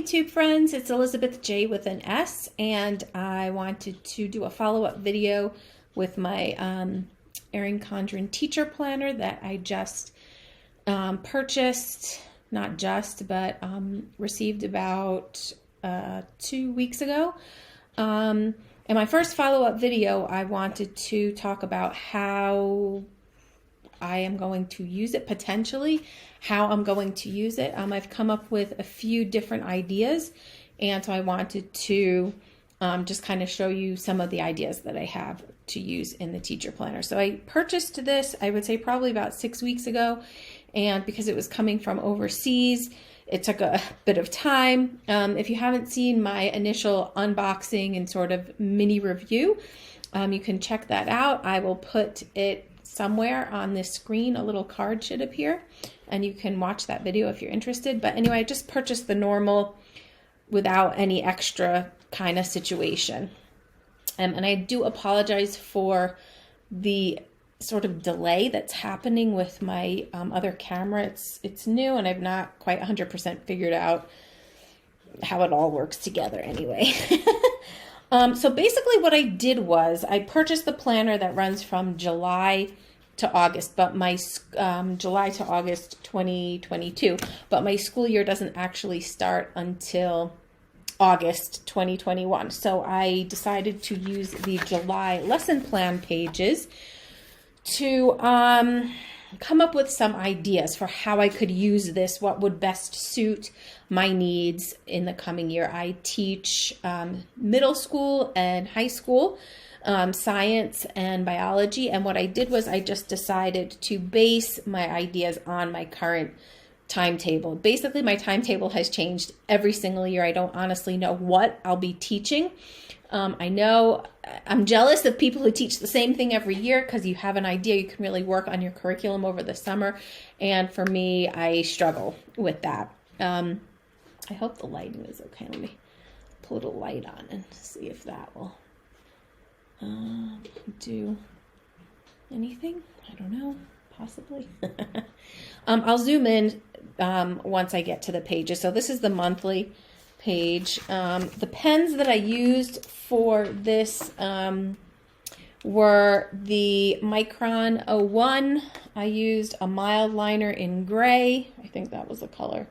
YouTube friends, it's Elizabeth J with an S, and I wanted to do a follow-up video with my Erin Condren Teacher Planner that I just purchased, not just, but received about 2 weeks ago. In my first follow-up video, I wanted to talk about how I am going to use it, potentially, how I'm going to use it. I've come up with a few different ideas, and so I wanted to just kind of show you some of the ideas that I have to use in the teacher planner. So I purchased this, I would say probably about 6 weeks ago, and because it was coming from overseas, it took a bit of time. If you haven't seen my initial unboxing and sort of mini review, you can check that out. I will put it somewhere on this screen. A little card should appear, and you can watch that video if you're interested. But anyway, I just purchased the normal without any extra kind of situation. And I do apologize for the sort of delay that's happening with my other camera. It's new, and I've not quite 100% figured out how it all works together anyway. So basically what I did was I purchased the planner that runs from July to August, but my July to August 2022, but my school year doesn't actually start until August 2021. So I decided to use the July lesson plan pages to come up with some ideas for how I could use this, what would best suit my needs in the coming year. I teach middle school and high school science and biology, and what I did was I just decided to base my ideas on my current timetable. Basically, my timetable has changed every single year. I don't honestly know what I'll be teaching. I know I'm jealous of people who teach the same thing every year because you have an idea. You can really work on your curriculum over the summer. And for me, I struggle with that. I hope the lighting is okay. Let me put a light on and see if that will do anything. I don't know. Possibly. I'll zoom in once I get to the pages. So this is the monthly page. The pens that I used for this were the Micron 01. I used a mild liner in gray. I think that was the color.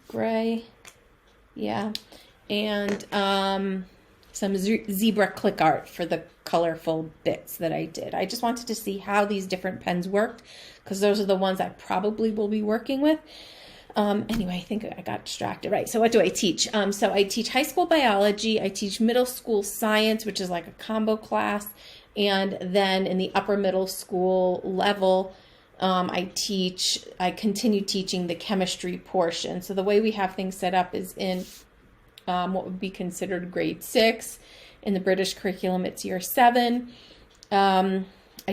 Gray. Yeah. And some zebra click art for the colorful bits that I did. I just wanted to see how these different pens worked because those are the ones I probably will be working with. Anyway, I think I got distracted. Right. So what do I teach? So I teach high school biology. I teach middle school science, which is like a combo class. And then in the upper middle school level, I continue teaching the chemistry portion. So the way we have things set up is in what would be considered grade 6. In the British curriculum, it's year 7. I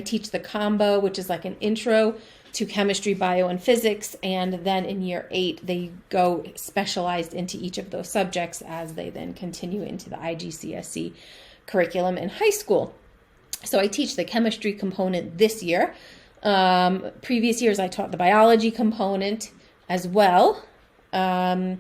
teach the combo, which is like an intro to chemistry, bio, and physics. And then in year 8, they go specialized into each of those subjects as they then continue into the IGCSE curriculum in high school. So I teach the chemistry component this year. Previous years, I taught the biology component as well. And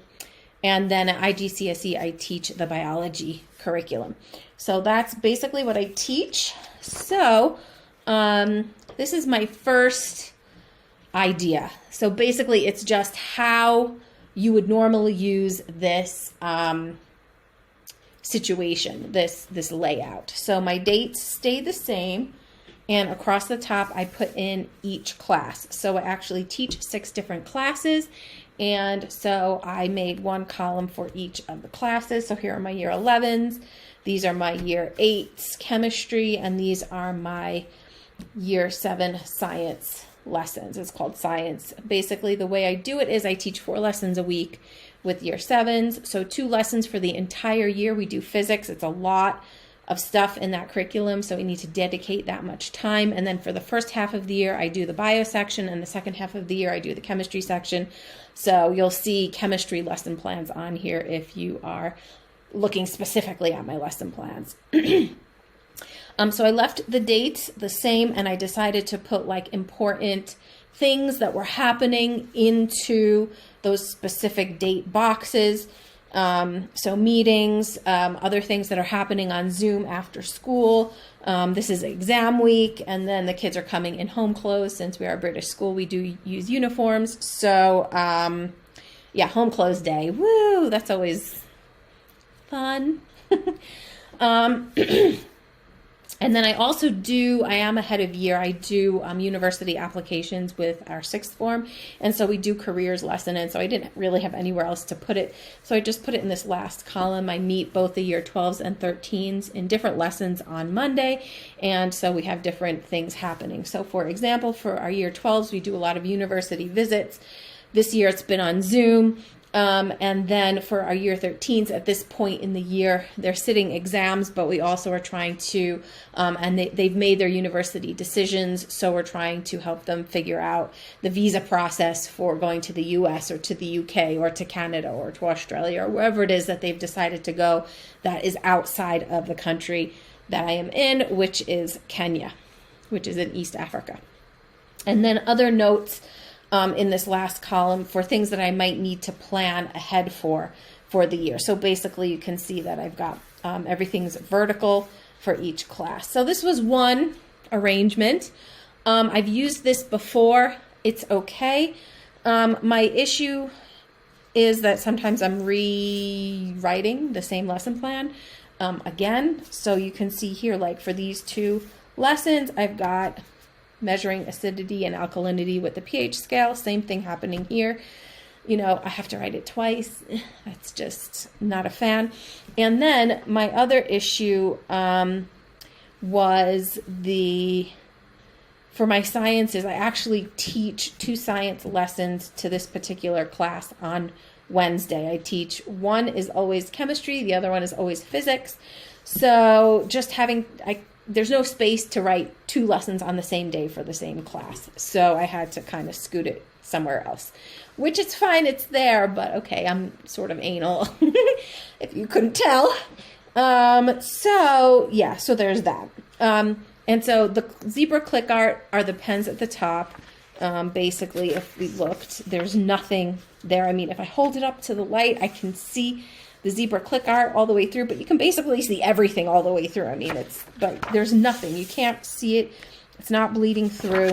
then at IGCSE, I teach the biology curriculum. So that's basically what I teach. So this is my first idea. So basically, it's just how you would normally use this situation, this layout. So my dates stay the same. And across the top, I put in each class. So I actually teach 6 different classes. And so I made one column for each of the classes. So here are my year 11s. These are my year 8s chemistry. And these are my year 7 science lessons. It's called science. Basically, the way I do it is I teach 4 lessons a week with year 7s. So 2 lessons for the entire year. We do physics. It's a lot of stuff in that curriculum, so we need to dedicate that much time. And then for the first half of the year, I do the bio section, and the second half of the year, I do the chemistry section. So you'll see chemistry lesson plans on here if you are looking specifically at my lesson plans. So I left the dates the same, and I decided to put like important things that were happening into those specific date boxes. So meetings, other things that are happening on Zoom after school. This is exam week, and then the kids are coming in home clothes. Since we are a British school, we do use uniforms. So, yeah, home clothes day. Woo! That's always fun. And then I am ahead of year. I do university applications with our sixth form. And so we do careers lesson. And so I didn't really have anywhere else to put it. So I just put it in this last column. I meet both the year 12s and 13s in different lessons on Monday. And so we have different things happening. So for example, for our year 12s, we do a lot of university visits. This year it's been on Zoom. And then for our year 13s, at this point in the year, they're sitting exams, but we also are trying to, and they've made their university decisions, so we're trying to help them figure out the visa process for going to the US or to the UK or to Canada or to Australia or wherever it is that they've decided to go that is outside of the country that I am in, which is Kenya, which is in East Africa. And then other notes in this last column for things that I might need to plan ahead for the year. So basically you can see that I've got everything's vertical for each class. So this was one arrangement. I've used this before. It's okay. My issue is that sometimes I'm rewriting the same lesson plan again. So you can see here, like for these two lessons, I've got measuring acidity and alkalinity with the pH scale. Same thing happening here. You know, I have to write it twice. That's just not a fan. And then my other issue was for my sciences, I actually teach 2 science lessons to this particular class on Wednesday. I teach, one is always chemistry, the other one is always physics. So just there's no space to write 2 lessons on the same day for the same class. So I had to kind of scoot it somewhere else, which is fine. It's there, but okay, I'm sort of anal, if you couldn't tell. So there's that. And so the zebra click art are the pens at the top. Basically, if we looked, there's nothing there. I mean, if I hold it up to the light, I can see the zebra click art all the way through, but you can basically see everything all the way through. I mean, but there's nothing. You can't see it. It's not bleeding through.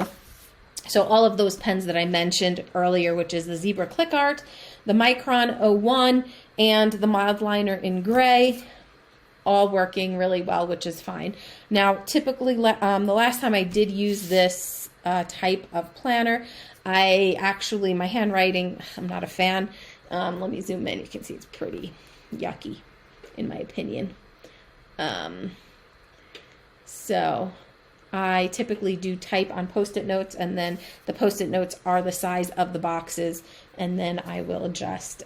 So all of those pens that I mentioned earlier, which is the zebra click art, the Micron 01, and the mild liner in gray, all working really well, which is fine. Now, typically, the last time I did use this type of planner, my handwriting, I'm not a fan. Let me zoom in. You can see it's pretty yucky, in my opinion. So I typically do type on Post-it notes, and then the Post-it notes are the size of the boxes, and then I will just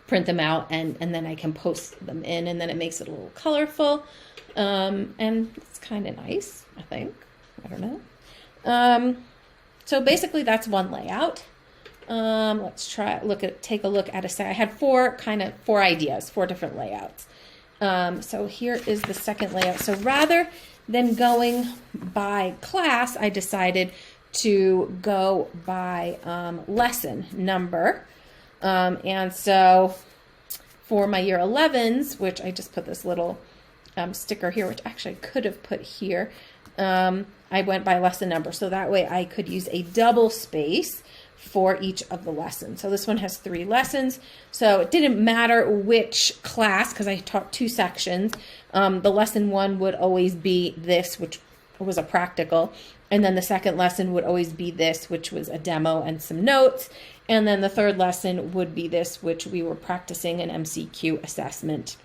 print them out, and then I can post them in, and then it makes it a little colorful, and it's kind of nice, I think. I don't know. So basically that's one layout. Let's take a look at I had 4 ideas, 4 different layouts. So here is the second layout. So rather than going by class, I decided to go by lesson number. And so for my year 11s, which I just put this little sticker here, which actually I could have put here, I went by lesson number. So that way I could use a double space for each of the lessons. So this one has 3 lessons. So it didn't matter which class, because I taught 2 sections. The lesson 1 would always be this, which was a practical. And then the second lesson would always be this, which was a demo and some notes. And then the third lesson would be this, which we were practicing an MCQ assessment.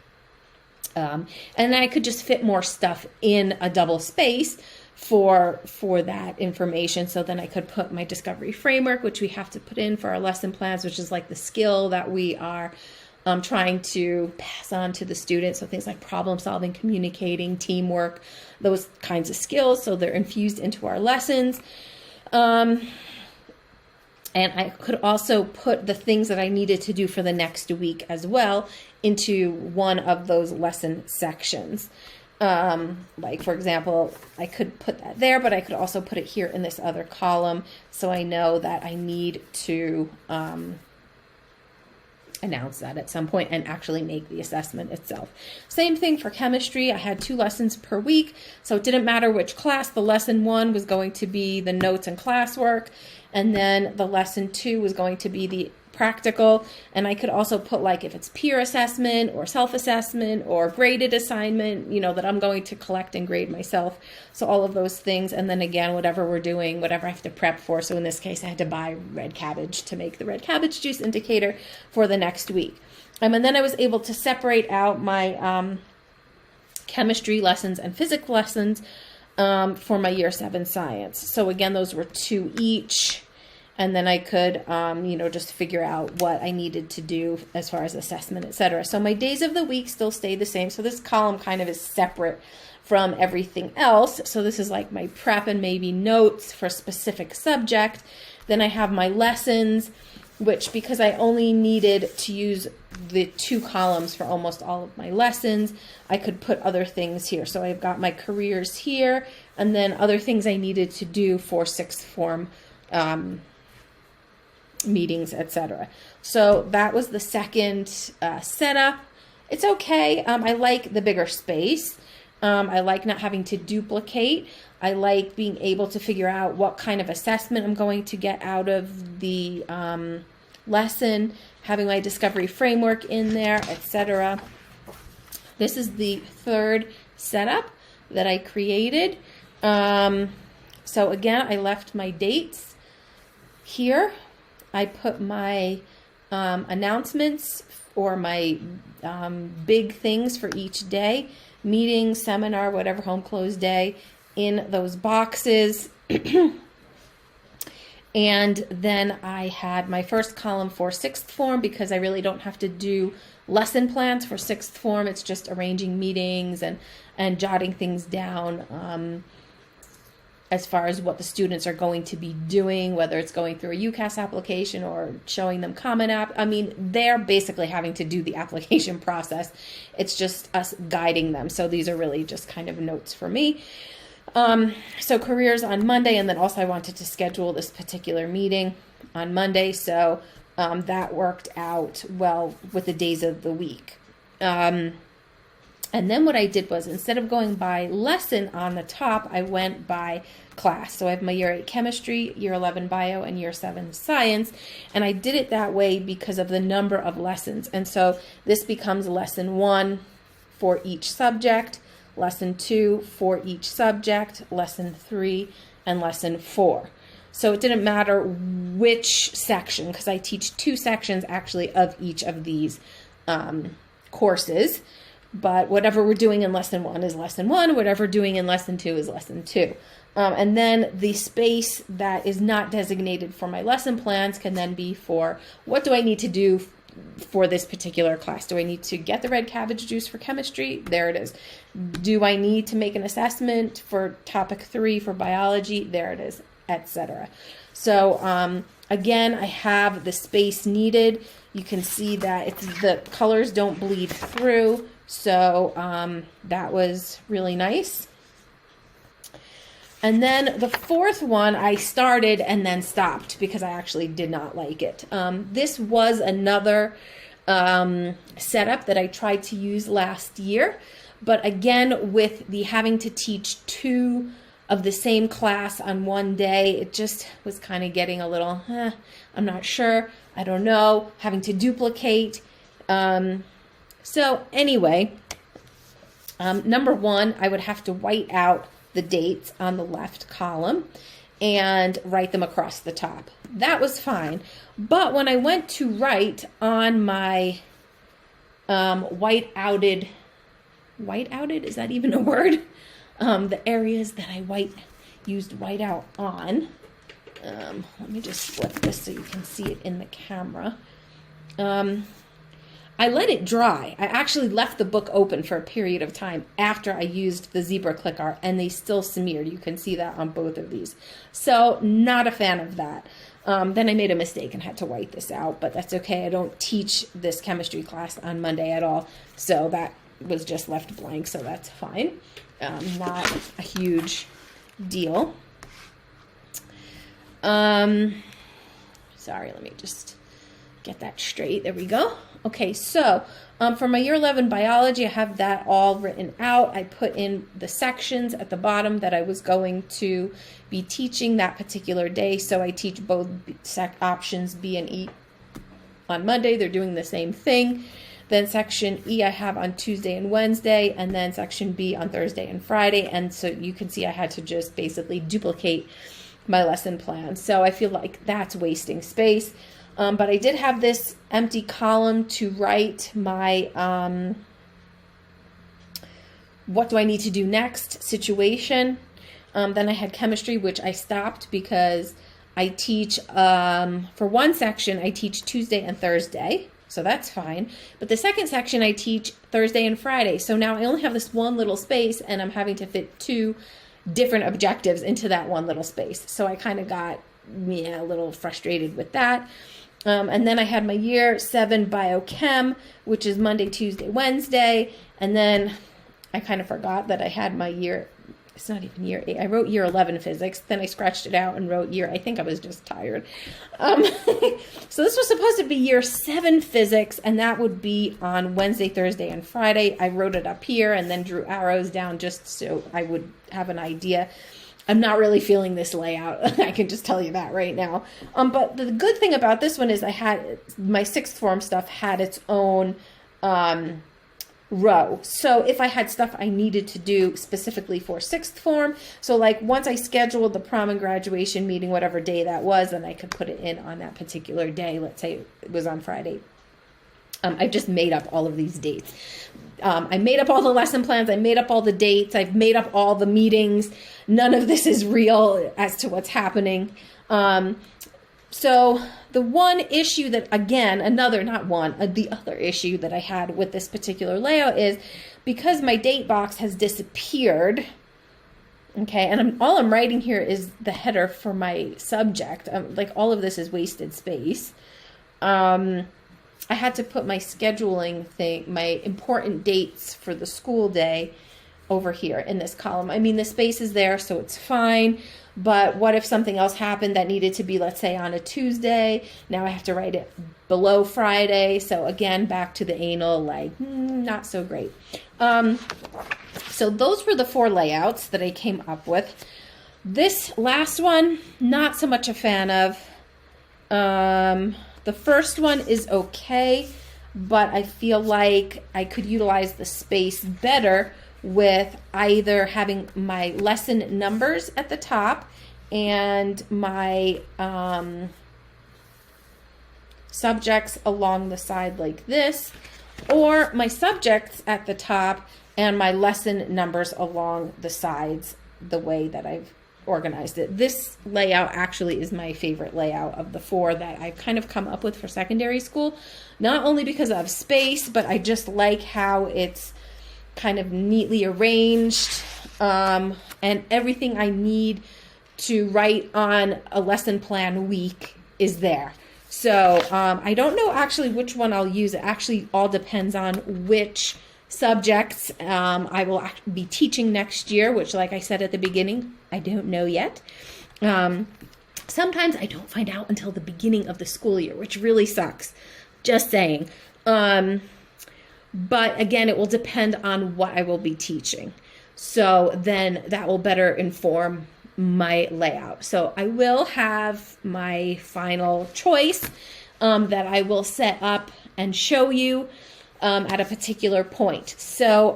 And I could just fit more stuff in a double space for that information. So then I could put my discovery framework, which we have to put in for our lesson plans, which is like the skill that we are trying to pass on to the students. So things like problem solving, communicating, teamwork, those kinds of skills. So they're infused into our lessons. And I could also put the things that I needed to do for the next week as well into one of those lesson sections. Like, for example, I could put that there, but I could also put it here in this other column, so I know that I need to announce that at some point and actually make the assessment itself. Same thing for chemistry. I had 2 lessons per week, so it didn't matter which class. The lesson 1 was going to be the notes and classwork, and then the lesson 2 was going to be the practical. And I could also put, like, if it's peer assessment or self-assessment or graded assignment, you know, that I'm going to collect and grade myself. So all of those things. And then again, whatever we're doing, whatever I have to prep for. So in this case, I had to buy red cabbage to make the red cabbage juice indicator for the next week. And then I was able to separate out my chemistry lessons and physics lessons for my year 7 science. So again, those were 2 each. And then I could, you know, just figure out what I needed to do as far as assessment, etc. So my days of the week still stay the same. So this column kind of is separate from everything else. So this is like my prep and maybe notes for a specific subject. Then I have my lessons, which, because I only needed to use the 2 columns for almost all of my lessons, I could put other things here. So I've got my careers here, and then other things I needed to do for 6th form meetings, etc. So that was the second setup. It's okay. I like the bigger space. I like not having to duplicate. I like being able to figure out what kind of assessment I'm going to get out of the lesson, having my discovery framework in there, etc. This is the 3rd setup that I created. So again, I left my dates here. I put my announcements or my big things for each day, meeting, seminar, whatever, home close day, in those boxes. And then I had my first column for 6th form, because I really don't have to do lesson plans for 6th form. It's just arranging meetings and jotting things down as far as what the students are going to be doing, whether it's going through a UCAS application or showing them Common App. I mean, they're basically having to do the application process. It's just us guiding them. So these are really just kind of notes for me. So careers on Monday, and then also I wanted to schedule this particular meeting on Monday. So that worked out well with the days of the week. And then what I did was, instead of going by lesson on the top, I went by class. So I have my year 8 chemistry, year 11 bio, and year 7 science. And I did it that way because of the number of lessons. And so this becomes lesson 1 for each subject, lesson 2 for each subject, lesson 3, and lesson 4. So it didn't matter which section, because I teach 2 sections actually of each of these courses. But whatever we're doing in lesson 1 is lesson 1. Whatever we're doing in lesson 2 is lesson 2. And then the space that is not designated for my lesson plans can then be for, what do I need to do for this particular class? Do I need to get the red cabbage juice for chemistry? There it is. Do I need to make an assessment for topic 3 for biology? There it is, etc. So again, I have the space needed. You can see that the colors don't bleed through. So that was really nice. And then the 4th one I started and then stopped because I actually did not like it. This was another setup that I tried to use last year. But again, with the having to teach 2 of the same class on one day, it just was kind of getting a little, I'm not sure, I don't know, having to duplicate. So anyway, number 1, I would have to white out the dates on the left column and write them across the top. That was fine. But when I went to write on my white-outed, is that even a word? The areas that I used whiteout on. Let me just flip this so you can see it in the camera. I let it dry. I actually left the book open for a period of time after I used the zebra click art, and they still smeared. You can see that on both of these. So not a fan of that. Then I made a mistake and had to white this out, but that's okay. I don't teach this chemistry class on Monday at all, so that was just left blank, so that's fine. Not a huge deal. Sorry, let me just get that straight. There we go. Okay, so for my year 11 biology, I have that all written out. I put in the sections at the bottom that I was going to be teaching that particular day. So I teach both options B and E on Monday. They're doing the same thing. Then section E I have on Tuesday and Wednesday, and then section B on Thursday and Friday. And so you can see I had to just basically duplicate my lesson plan. So I feel like that's wasting space. But I did have this empty column to write my what do I need to do next situation. Then I had chemistry, which I stopped because I teach, for one section, I teach Tuesday and Thursday. So that's fine. But the second section, I teach Thursday and Friday. So now I only have this one little space, and I'm having to fit 2 different objectives into that one little space. So I kind of got a little frustrated with that. And then I had my year 7 biochem, which is Monday, Tuesday, Wednesday. And then I kind of forgot that I had my year, it's not even year 8. I wrote year 11 physics. Then I scratched it out and wrote I think I was just tired. So this was supposed to be year 7 physics, and that would be on Wednesday, Thursday, and Friday. I wrote it up here and then drew arrows down just so I would have an idea. I'm not really feeling this layout. I can just tell you that right now. But the good thing about this one is I had my 6th form stuff had its own row. So if I had stuff I needed to do specifically for 6th form, so like once I scheduled the prom and graduation meeting, whatever day that was, then I could put it in on that particular day. Let's say it was on Friday. I just made up all of these dates. I made up all the lesson plans. I made up all the dates. I've made up all the meetings. None of this is real as to what's happening. So the one issue that, again, the other issue that I had with this particular layout is because my date box has disappeared. Okay, and all I'm writing here is the header for my subject. Like all of this is wasted space. I had to put my scheduling thing, my important dates for the school day over here in this column. I mean, the space is there, so it's fine. But what if something else happened that needed to be, let's say, on a Tuesday? Now I have to write it below Friday. So again, back to the anal, not so great. So those were the 4 layouts that I came up with. This last one, not so much a fan of. The first one is okay, but I feel like I could utilize the space better with either having my lesson numbers at the top and my subjects along the side like this, or my subjects at the top and my lesson numbers along the sides the way that I've organized it. This layout actually is my favorite layout of the 4 that I've kind of come up with for secondary school, not only because of space, but I just like how it's kind of neatly arranged, and everything I need to write on a lesson plan week is there. So I don't know actually which one I'll use. It actually all depends on which subjects I will be teaching next year, which, like I said at the beginning, I don't know yet. Sometimes I don't find out until the beginning of the school year, which really sucks. Just saying. But again, it will depend on what I will be teaching. So then that will better inform my layout. So I will have my final choice that I will set up and show you at a particular point. So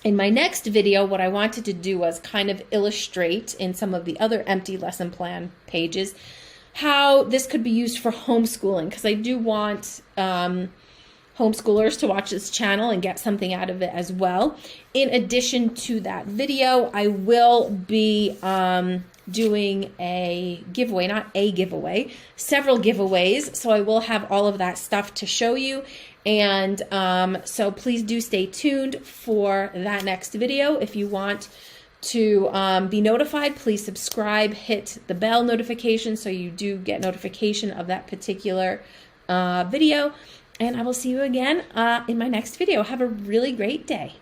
in my next video, what I wanted to do was kind of illustrate in some of the other empty lesson plan pages how this could be used for homeschooling, because I do want homeschoolers to watch this channel and get something out of it as well. In addition to that video, I will be doing a giveaway, not a giveaway, several giveaways. So I will have all of that stuff to show you. And so please do stay tuned for that next video. If you want to be notified, please subscribe, hit the bell notification so you do get notification of that particular video. And I will see you again in my next video. Have a really great day.